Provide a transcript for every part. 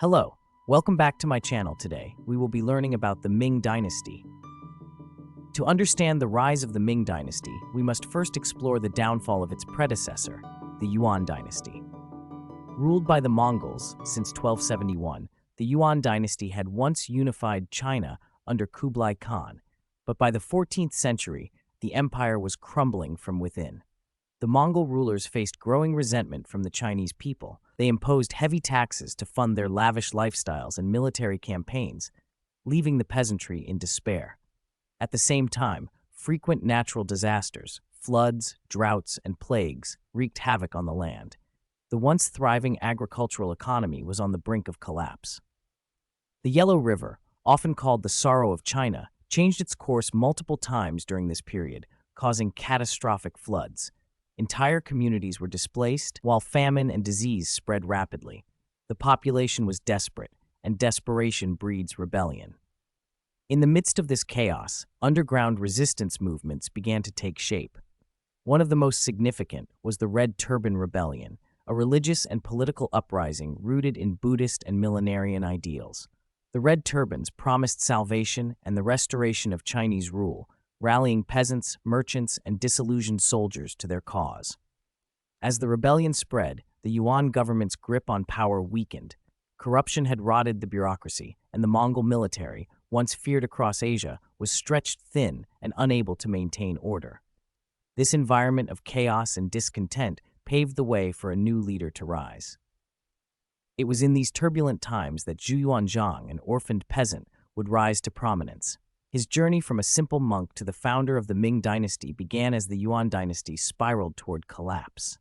Hello, welcome back to my channel. Today, we will be learning about the Ming Dynasty. To understand the rise of the Ming Dynasty, we must first explore the downfall of its predecessor, the Yuan Dynasty. Ruled by the Mongols since 1271, the Yuan Dynasty had once unified China under Kublai Khan, but by the 14th century, the empire was crumbling from within. The Mongol rulers faced growing resentment from the Chinese people. They imposed heavy taxes to fund their lavish lifestyles and military campaigns, leaving the peasantry in despair. At the same time, frequent natural disasters, floods, droughts, and plagues wreaked havoc on the land. The once thriving agricultural economy was on the brink of collapse. The Yellow River, often called the Sorrow of China, changed its course multiple times during this period, causing catastrophic floods. Entire communities were displaced, while famine and disease spread rapidly. The population was desperate, and desperation breeds rebellion. In the midst of this chaos, underground resistance movements began to take shape. One of the most significant was the Red Turban Rebellion, a religious and political uprising rooted in Buddhist and millenarian ideals. The Red Turbans promised salvation and the restoration of Chinese rule, rallying peasants, merchants, and disillusioned soldiers to their cause. As the rebellion spread, the Yuan government's grip on power weakened. Corruption had rotted the bureaucracy, and the Mongol military, once feared across Asia, was stretched thin and unable to maintain order. This environment of chaos and discontent paved the way for a new leader to rise. It was in these turbulent times that Zhu Yuanzhang, an orphaned peasant, would rise to prominence. His journey from a simple monk to the founder of the Ming Dynasty began as the Yuan Dynasty spiraled toward collapse.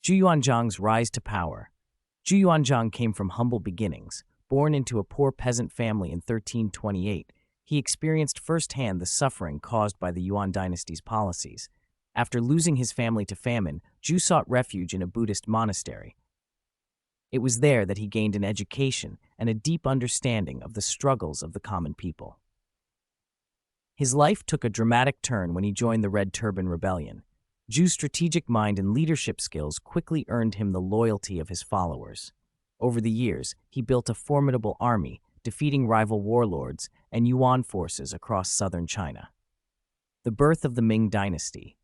Zhu Yuanzhang's rise to power. Zhu Yuanzhang came from humble beginnings. Born into a poor peasant family in 1328, he experienced firsthand the suffering caused by the Yuan Dynasty's policies. After losing his family to famine, Zhu sought refuge in a Buddhist monastery. It was there that he gained an education and a deep understanding of the struggles of the common people. His life took a dramatic turn when he joined the Red Turban Rebellion. Zhu's strategic mind and leadership skills quickly earned him the loyalty of his followers. Over the years, he built a formidable army, defeating rival warlords and Yuan forces across southern China. The birth of the Ming Dynasty.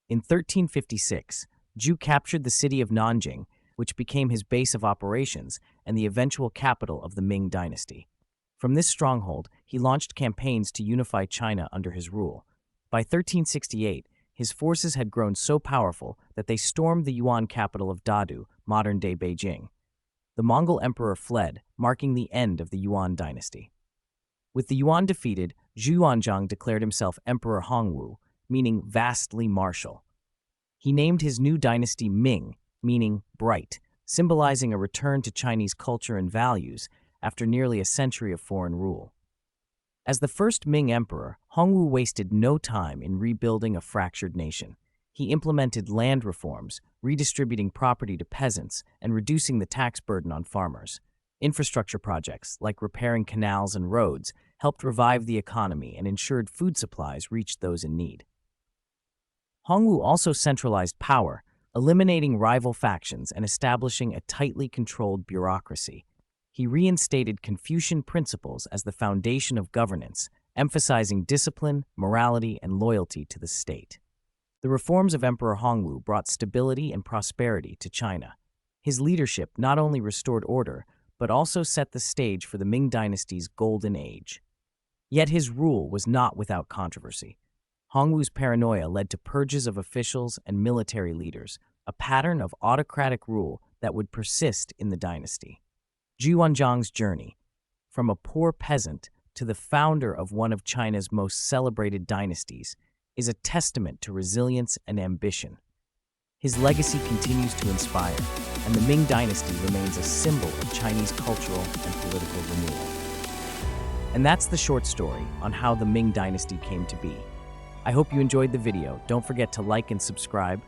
In 1356, Zhu captured the city of Nanjing, which became his base of operations and the eventual capital of the Ming Dynasty. From this stronghold, he launched campaigns to unify China under his rule. By 1368, his forces had grown so powerful that they stormed the Yuan capital of Dadu, modern-day Beijing. The Mongol emperor fled, marking the end of the Yuan dynasty. With the Yuan defeated, Zhu Yuanzhang declared himself Emperor Hongwu, meaning vastly martial. He named his new dynasty Ming, meaning bright, symbolizing a return to Chinese culture and values after nearly a century of foreign rule. As the first Ming emperor, Hongwu wasted no time in rebuilding a fractured nation. He implemented land reforms, redistributing property to peasants and reducing the tax burden on farmers. Infrastructure projects, like repairing canals and roads, helped revive the economy and ensured food supplies reached those in need. Hongwu also centralized power, eliminating rival factions and establishing a tightly controlled bureaucracy. He reinstated Confucian principles as the foundation of governance, emphasizing discipline, morality, and loyalty to the state. The reforms of Emperor Hongwu brought stability and prosperity to China. His leadership not only restored order, but also set the stage for the Ming Dynasty's golden age. Yet his rule was not without controversy. Hongwu's paranoia led to purges of officials and military leaders, a pattern of autocratic rule that would persist in the dynasty. Zhu Yuanzhang's journey, from a poor peasant to the founder of one of China's most celebrated dynasties, is a testament to resilience and ambition. His legacy continues to inspire, and the Ming Dynasty remains a symbol of Chinese cultural and political renewal. And that's the short story on how the Ming Dynasty came to be. I hope you enjoyed the video. Don't forget to like and subscribe.